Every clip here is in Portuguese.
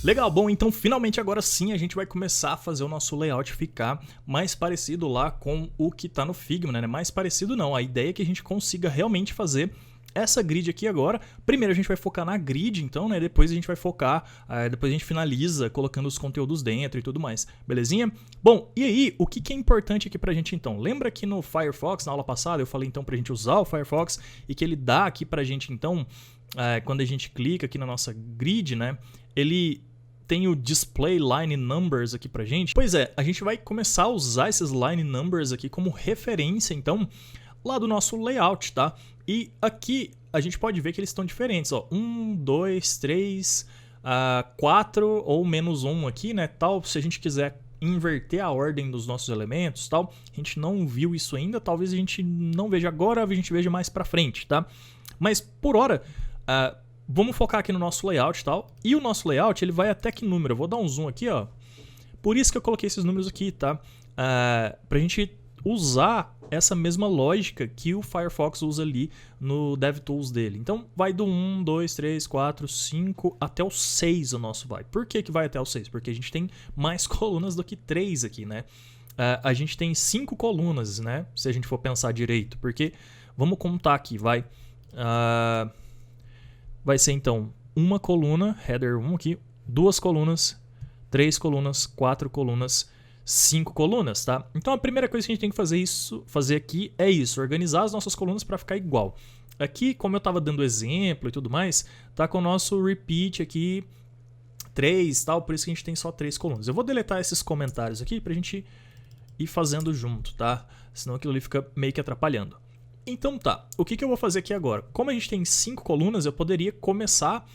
Legal, bom, então finalmente agora sim a gente vai começar a fazer o nosso layout ficar mais parecido lá com o que tá no Figma, né? Mais parecido não, a ideia é que a gente consiga realmente fazer essa grid aqui agora. Primeiro a gente vai focar na grid, então, né? Depois a gente vai focar, depois a gente finaliza colocando os conteúdos dentro e tudo mais, belezinha? Bom, e aí, o que é importante aqui pra gente então? Lembra que no Firefox, na aula passada, eu falei então pra gente usar o Firefox e que ele dá aqui pra gente então, quando a gente clica aqui na nossa grid, né? Ele tem o display line numbers aqui pra gente. Pois é, a gente vai começar a usar esses line numbers aqui como referência, então, lá do nosso layout, tá? E aqui a gente pode ver que eles estão diferentes, ó. 1, 2, 3, 4 ou menos 1 aqui, né? Tal, se a gente quiser inverter a ordem dos nossos elementos, tal. A gente não viu isso ainda, talvez a gente não veja agora, a gente veja mais pra frente, tá? Mas por hora, vamos focar aqui no nosso layout e tal. E o nosso layout, ele vai até que número? Eu vou dar um zoom aqui, ó. Por isso que eu coloquei esses números aqui, tá? Pra gente usar essa mesma lógica que o Firefox usa ali no DevTools dele. Então, vai do 1, 2, 3, 4, 5 até o 6 o nosso vai. Por que vai até o 6? Porque a gente tem mais colunas do que 3 aqui, né? A gente tem 5 colunas, né? Se a gente for pensar direito. Porque, vamos contar aqui, vai... vai ser então uma coluna, header 1 aqui, 2 colunas, 3 colunas, 4 colunas, 5 colunas, tá? Então a primeira coisa que a gente tem que fazer aqui é isso, organizar as nossas colunas para ficar igual. Aqui, como eu estava dando exemplo e tudo mais, tá com o nosso repeat aqui 3 tal, por isso que a gente tem só 3 colunas. Eu vou deletar esses comentários aqui pra gente ir fazendo junto, tá? Senão aquilo ali fica meio que atrapalhando. Então tá, o que eu vou fazer aqui agora? Como a gente tem 5 colunas, eu poderia começar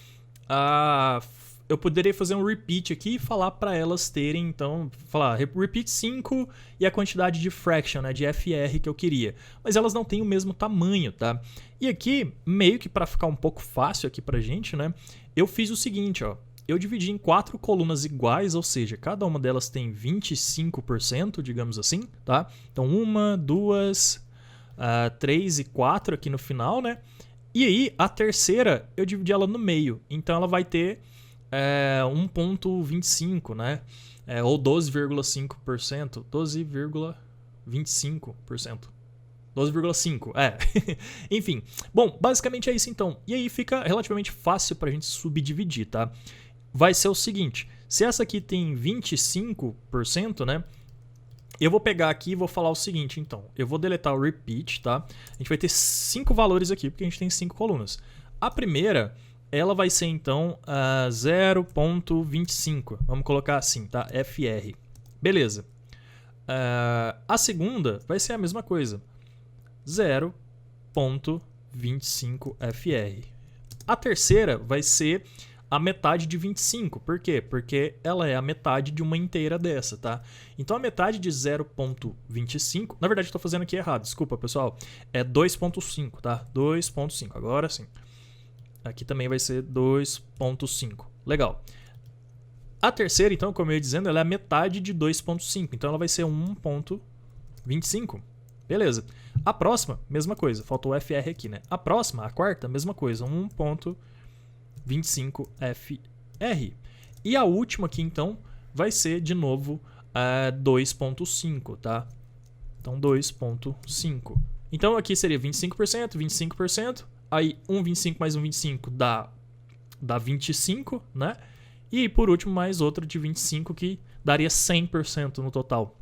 a... Eu poderia fazer um repeat aqui e falar para elas terem, então, falar repeat 5 e a quantidade de fraction, né, de FR que eu queria. Mas elas não têm o mesmo tamanho, tá? E aqui, meio que para ficar um pouco fácil aqui pra gente, né, eu fiz o seguinte, ó. Eu dividi em 4 colunas iguais, ou seja, cada uma delas tem 25%, digamos assim, tá? Então, 1, 2... 3 e 4 aqui no final, né? E aí, a terceira, eu dividi ela no meio. Então, ela vai ter 1,25, né? Ou 12,5%. 12,25%. 12,5%, Enfim, bom, basicamente é isso então. E aí fica relativamente fácil pra gente subdividir, tá? Vai ser o seguinte, se essa aqui tem 25%, né? Eu vou pegar aqui e vou falar o seguinte, então. Eu vou deletar o repeat, tá? A gente vai ter 5 valores aqui, porque a gente tem 5 colunas. A primeira, ela vai ser, então, 0,25. Vamos colocar assim, tá? FR. Beleza. A segunda vai ser a mesma coisa. 0,25 FR. A terceira vai ser a metade de 25. Por quê? Porque ela é a metade de uma inteira dessa, tá? Então a metade de 0,25... Na verdade, eu tô fazendo aqui errado, desculpa, pessoal. É 2,5, tá? 2,5, agora sim. Aqui também vai ser 2,5. Legal. A terceira, então, como eu ia dizendo, ela é a metade de 2,5. Então ela vai ser 1,25. Beleza. A próxima, mesma coisa. Faltou o FR aqui, né? A próxima, a quarta, mesma coisa. 1,25 FR. E a última aqui, então, vai ser, de novo, 2,5, tá? Então, 2,5. Então, aqui seria 25%, 25%. Aí, 1,25 mais 1,25 dá 25, né? E, por último, mais outro de 25, que daria 100% no total.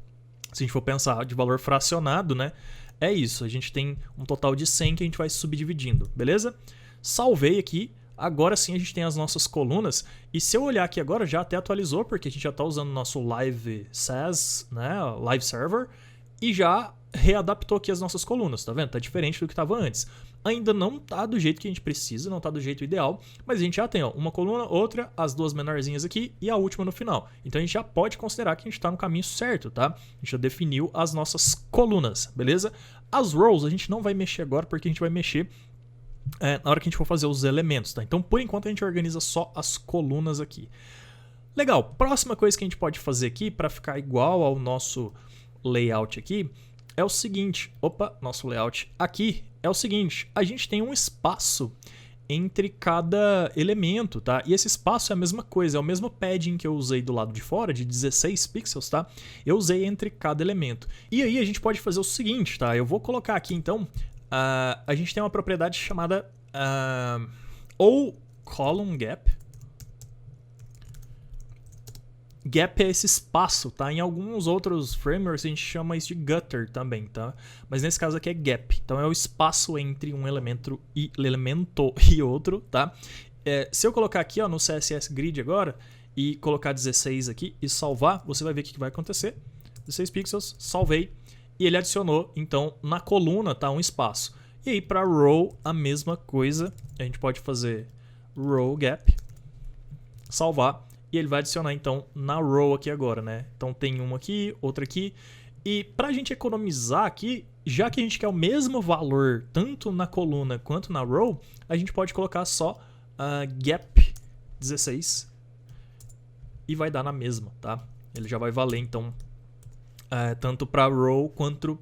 Se a gente for pensar de valor fracionado, né? É isso. A gente tem um total de 100 que a gente vai subdividindo, beleza? Salvei aqui. Agora sim a gente tem as nossas colunas. E se eu olhar aqui agora, já até atualizou, porque a gente já está usando o nosso Live SaaS, né? Live Server. E já readaptou aqui as nossas colunas, tá vendo? Tá diferente do que estava antes. Ainda não tá do jeito que a gente precisa, não tá do jeito ideal, mas a gente já tem, ó, uma coluna, outra, as duas menorzinhas aqui e a última no final. Então a gente já pode considerar que a gente tá no caminho certo, tá? A gente já definiu as nossas colunas, beleza? As rows a gente não vai mexer agora porque a gente vai mexer na hora que a gente for fazer os elementos, tá? Então por enquanto a gente organiza só as colunas aqui. Legal, próxima coisa que a gente pode fazer aqui para ficar igual ao nosso layout aqui é o seguinte, nosso layout aqui é o seguinte, a gente tem um espaço entre cada elemento, tá? E esse espaço é a mesma coisa, é o mesmo padding que eu usei do lado de fora, de 16 pixels, tá? Eu usei entre cada elemento. E aí a gente pode fazer o seguinte, tá? Eu vou colocar aqui, então, a gente tem uma propriedade chamada ou column gap. Gap é esse espaço, tá? Em alguns outros frameworks a gente chama isso de gutter também, tá? Mas nesse caso aqui é gap. Então é o espaço entre um elemento e outro, tá? Se eu colocar aqui, ó, no CSS Grid agora e colocar 16 aqui e salvar, você vai ver o que vai acontecer. 16 pixels, salvei e ele adicionou, então, na coluna, tá? Um espaço. E aí para row a mesma coisa. A gente pode fazer row gap, salvar. E ele vai adicionar, então, na row aqui agora, né? Então tem uma aqui, outra aqui. E para a gente economizar aqui, já que a gente quer o mesmo valor tanto na coluna quanto na row, a gente pode colocar só gap 16 e vai dar na mesma, tá? Ele já vai valer, então, tanto para row quanto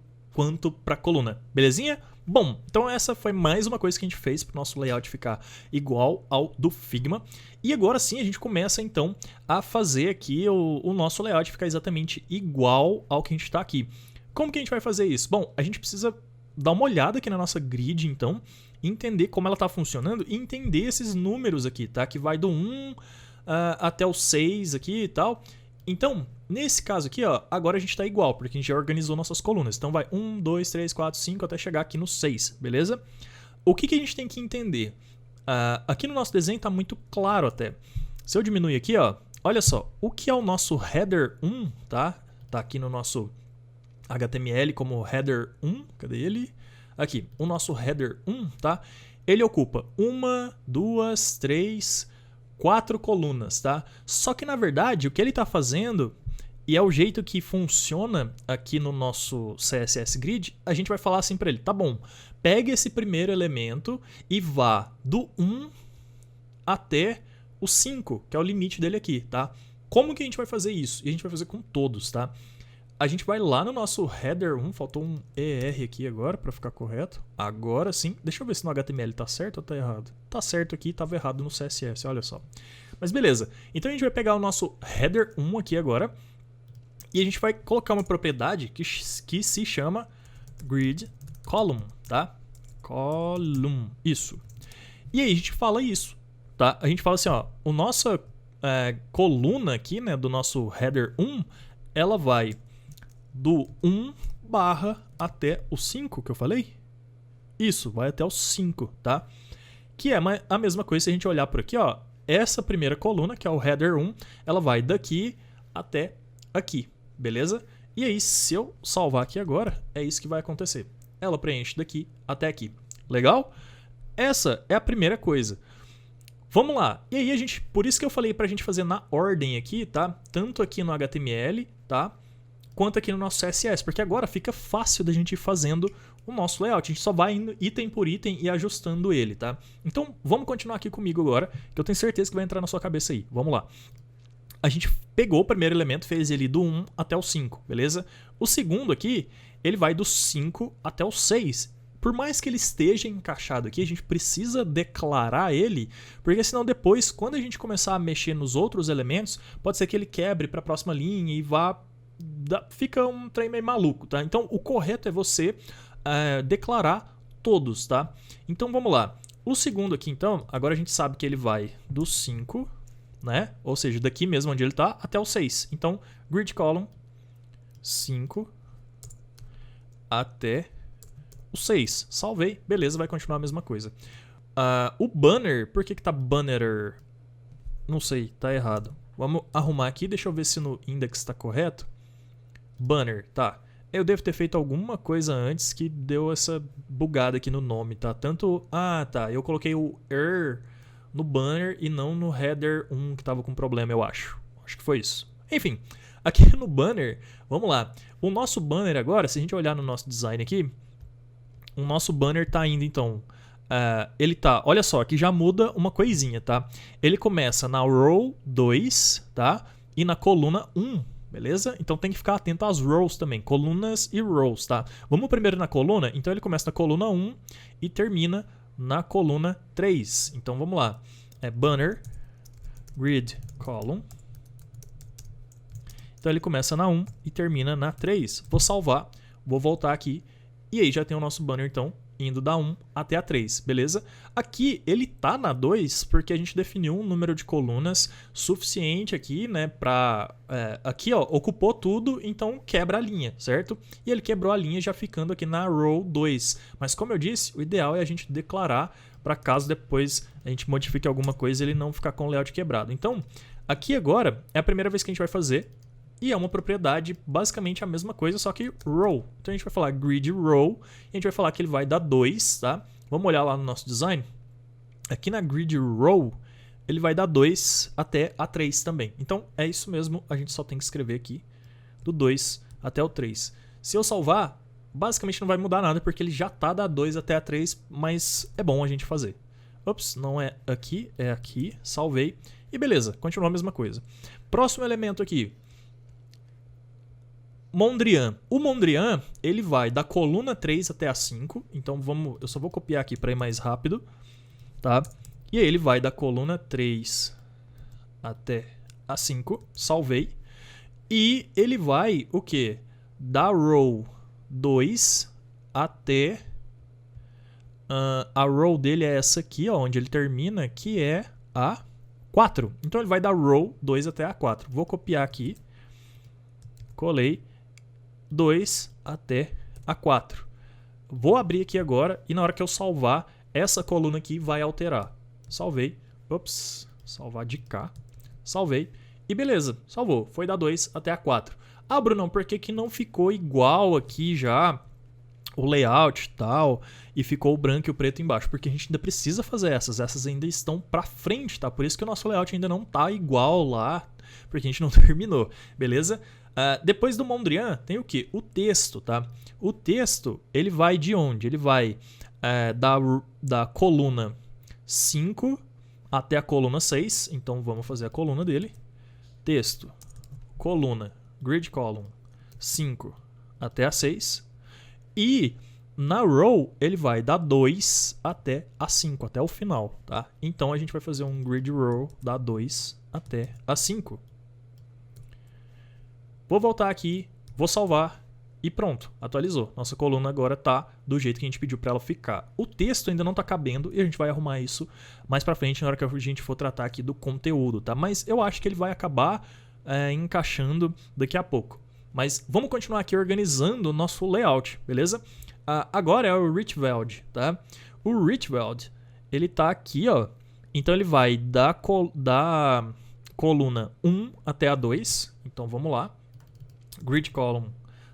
para coluna. Belezinha? Bom, então essa foi mais uma coisa que a gente fez para o nosso layout ficar igual ao do Figma. E agora sim a gente começa então a fazer aqui o nosso layout ficar exatamente igual ao que a gente está aqui. Como que a gente vai fazer isso? Bom, a gente precisa dar uma olhada aqui na nossa grid então, entender como ela está funcionando e entender esses números aqui, tá? Que vai do 1 até o 6 aqui e tal. Então, nesse caso aqui, ó, agora a gente está igual, porque a gente já organizou nossas colunas. Então vai 1, 2, 3, 4, 5 até chegar aqui no 6, beleza? O que a gente tem que entender? Aqui no nosso desenho está muito claro até. Se eu diminuir aqui, ó, olha só, o que é o nosso header 1, tá? Tá aqui no nosso HTML como header 1, cadê ele? Aqui, o nosso header 1, tá? Ele ocupa 1, 2, 3... 4 colunas, tá? Só que na verdade o que ele está fazendo, e é o jeito que funciona aqui no nosso CSS Grid, a gente vai falar assim para ele, tá bom, pega esse primeiro elemento e vá do 1 até o 5, que é o limite dele aqui, tá? Como que a gente vai fazer isso? E a gente vai fazer com todos, tá? A gente vai lá no nosso header 1, faltou um ER aqui agora para ficar correto. Agora sim. Deixa eu ver se no HTML tá certo ou tá errado. Tá certo aqui, tava errado no CSS, olha só. Mas beleza. Então a gente vai pegar o nosso header 1 aqui agora e a gente vai colocar uma propriedade que se chama grid column, tá? Column, isso. E aí a gente fala isso, tá? A gente fala assim, ó, a nossa coluna aqui, né, do nosso header 1, ela vai do 1 barra até o 5 que eu falei? Isso, vai até o 5, tá? Que é a mesma coisa se a gente olhar por aqui, ó. Essa primeira coluna, que é o header 1, ela vai daqui até aqui, beleza? E aí, se eu salvar aqui agora, é isso que vai acontecer. Ela preenche daqui até aqui. Legal? Essa é a primeira coisa. Vamos lá. E aí, por isso que eu falei pra gente fazer na ordem aqui, tá? Tanto aqui no HTML, tá? Quanto aqui no nosso CSS, porque agora fica fácil da gente ir fazendo o nosso layout. A gente só vai indo item por item e ajustando ele, tá? Então, vamos continuar aqui comigo agora, que eu tenho certeza que vai entrar na sua cabeça aí. Vamos lá. A gente pegou o primeiro elemento, fez ele do 1 até o 5, beleza? O segundo aqui, ele vai do 5 até o 6. Por mais que ele esteja encaixado aqui, a gente precisa declarar ele, porque senão depois, quando a gente começar a mexer nos outros elementos, pode ser que ele quebre para a próxima linha e vá... fica um trem meio maluco, tá? Então, o correto é você declarar todos, tá? Então, vamos lá. O segundo aqui, então, agora a gente sabe que ele vai do 5, né? Ou seja, daqui mesmo onde ele tá, até o 6. Então, grid column 5 até o 6. Salvei. Beleza, vai continuar a mesma coisa. O banner, por que tá banner? Não sei, tá errado. Vamos arrumar aqui, deixa eu ver se no index tá correto. Banner, tá. Eu devo ter feito alguma coisa antes que deu essa bugada aqui no nome, tá? Tanto... tá. Eu coloquei o no banner e não no header 1 que tava com problema, eu acho. Acho que foi isso. Enfim, aqui no banner, vamos lá. O nosso banner agora, se a gente olhar no nosso design aqui, o nosso banner tá indo, então... ele tá... Olha só, aqui já muda uma coisinha, tá? Ele começa na row 2, tá? E na coluna 1. Beleza? Então tem que ficar atento às rows também, colunas e rows, tá? Vamos primeiro na coluna, então ele começa na coluna 1 e termina na coluna 3. Então vamos lá. É banner, grid column. Então ele começa na 1 e termina na 3. Vou salvar, vou voltar aqui. E aí já tem o nosso banner, então, indo da 1 até a 3, beleza? Aqui ele tá na 2 porque a gente definiu um número de colunas suficiente aqui, né, pra... aqui, ó, ocupou tudo, então quebra a linha, certo? E ele quebrou a linha já ficando aqui na row 2. Mas como eu disse, o ideal é a gente declarar para caso depois a gente modifique alguma coisa e ele não ficar com o layout quebrado. Então, aqui agora é a primeira vez que a gente vai fazer. E é uma propriedade basicamente a mesma coisa, só que row. Então a gente vai falar grid row e a gente vai falar que ele vai dar 2, tá? Vamos olhar lá no nosso design. Aqui na grid row, ele vai dar 2 até a 3 também. Então é isso mesmo, a gente só tem que escrever aqui do 2 até o 3. Se eu salvar, basicamente não vai mudar nada porque ele já está da 2 até a 3, mas é bom a gente fazer. Ops, não é aqui, é aqui. Salvei. E beleza, continua a mesma coisa. Próximo elemento aqui. Mondrian. O Mondrian, ele vai da coluna 3 até a 5. Então eu só vou copiar aqui para ir mais rápido, tá? E aí ele vai da coluna 3 até a 5. Salvei. E ele vai o quê? Da row 2 até a row dele é essa aqui, ó, onde ele termina, que é a 4. Então ele vai da row 2 até a 4. Vou copiar aqui. Colei. 2 até a 4. Vou abrir aqui agora e na hora que eu salvar, essa coluna aqui vai alterar. Salvei. Ops, salvar de cá. Salvei. E beleza, salvou. Foi da 2 até a 4. Ah, Brunão, por que que não ficou igual aqui já o layout e tal, e ficou o branco e o preto embaixo? Porque a gente ainda precisa fazer essas ainda estão pra frente, tá? Por isso que o nosso layout ainda não tá igual lá, porque a gente não terminou, beleza? Depois do Mondrian tem o que? O texto, tá? O texto, ele vai de onde? Ele vai da coluna 5 até a coluna 6. Então vamos fazer a coluna dele. Texto, coluna, grid column, 5 até a 6. E na row ele vai da 2 até a 5, até o final, tá? Então a gente vai fazer um grid row da 2 até a 5. Vou voltar aqui, vou salvar e pronto, atualizou. Nossa coluna agora tá do jeito que a gente pediu para ela ficar. O texto ainda não tá cabendo e a gente vai arrumar isso mais para frente na hora que a gente for tratar aqui do conteúdo, tá? Mas eu acho que ele vai acabar encaixando daqui a pouco. Mas vamos continuar aqui organizando o nosso layout, beleza? Agora é o Rietveld, tá? O Rietveld, ele tá aqui, ó. Então ele vai da coluna 1 até a 2. Então vamos lá. Grid column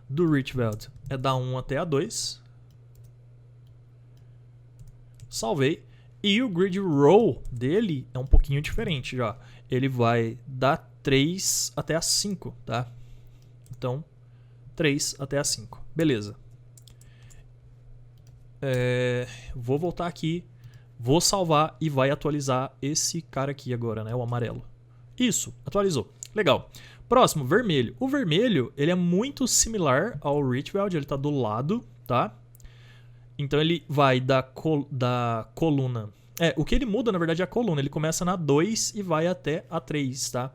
do Rietveld é da 1 até a 2. Salvei. E o grid row dele é um pouquinho diferente já. Ele vai da 3 até a 5, tá? Então, 3 até a 5. Beleza. Vou voltar aqui. Vou salvar e vai atualizar esse cara aqui agora, né? O amarelo. Isso, atualizou. Legal. Próximo, vermelho. O vermelho, ele é muito similar ao Rietveld, ele está do lado, tá? Então ele vai da coluna... o que ele muda, na verdade, é a coluna. Ele começa na 2 e vai até a 3, tá?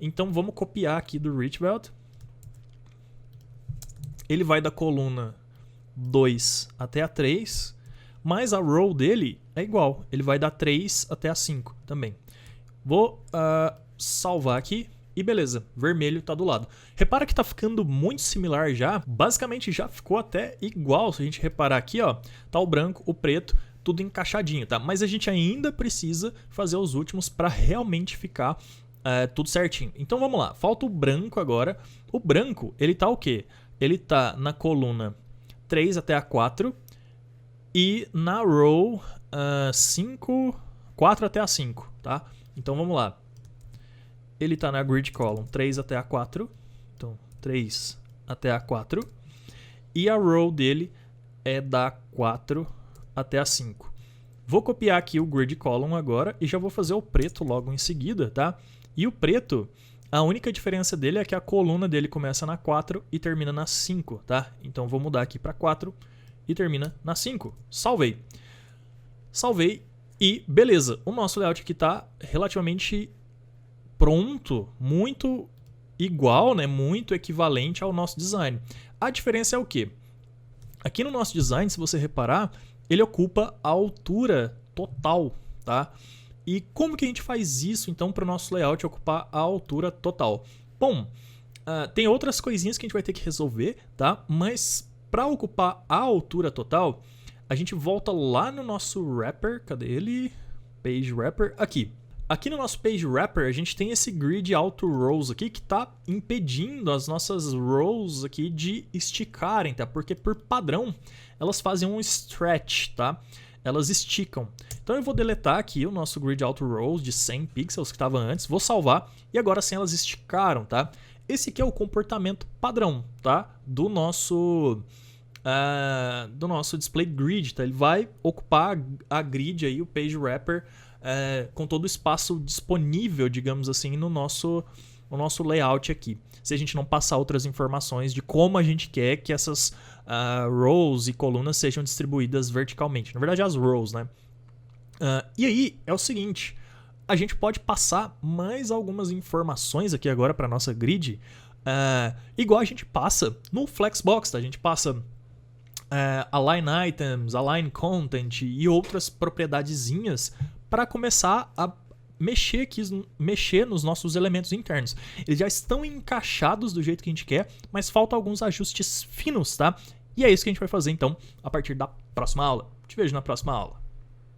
Então vamos copiar aqui do Rietveld. Ele vai da coluna 2 até a 3, mas a row dele é igual. Ele vai da 3 até a 5 também. Vou salvar aqui. E beleza, vermelho tá do lado. Repara que tá ficando muito similar já. Basicamente já ficou até igual. Se a gente reparar aqui, ó, tá o branco, o preto, tudo encaixadinho, tá? Mas a gente ainda precisa fazer os últimos para realmente ficar tudo certinho. Então vamos lá, falta o branco agora. O branco, ele tá o quê? Ele tá na coluna 3 até a 4 e na row 4 até a 5, tá? Então vamos lá. Ele está na grid column 3 até a 4. Então, 3 até a 4. E a row dele é da 4 até a 5. Vou copiar aqui o grid column agora e já vou fazer o preto logo em seguida, tá? E o preto, a única diferença dele é que a coluna dele começa na 4 e termina na 5, tá? Então, vou mudar aqui para 4 e termina na 5. Salvei. salvei e beleza. O nosso layout aqui está relativamente pronto, muito igual, né? Muito equivalente ao nosso design. A diferença é o quê? Aqui no nosso design, se você reparar, ele ocupa a altura total, tá? E como que a gente faz isso, então, para o nosso layout ocupar a altura total? Bom, tem outras coisinhas que a gente vai ter que resolver, tá? Mas para ocupar a altura total, a gente volta lá no nosso wrapper. Cadê ele? Page wrapper. Aqui. Aqui no nosso page wrapper, a gente tem esse grid auto rows aqui que está impedindo as nossas rows aqui de esticarem, tá? Porque por padrão, elas fazem um stretch, tá? Elas esticam. Então eu vou deletar aqui o nosso grid auto rows de 100 pixels que estava antes, vou salvar e agora sim elas esticaram, tá? Esse aqui é o comportamento padrão, tá? Do nosso display grid, tá? Ele vai ocupar a grid aí, o page wrapper, com todo o espaço disponível, digamos assim, no nosso layout aqui. Se a gente não passar outras informações de como a gente quer que essas rows e colunas sejam distribuídas verticalmente. Na verdade, as rows, né? E aí, é o seguinte, a gente pode passar mais algumas informações aqui agora para nossa grid, igual a gente passa no Flexbox, tá? A gente passa align items, align content e outras propriedadezinhas para começar a mexer nos nossos elementos internos. Eles já estão encaixados do jeito que a gente quer, mas faltam alguns ajustes finos, tá? E é isso que a gente vai fazer então a partir da próxima aula. Te vejo na próxima aula.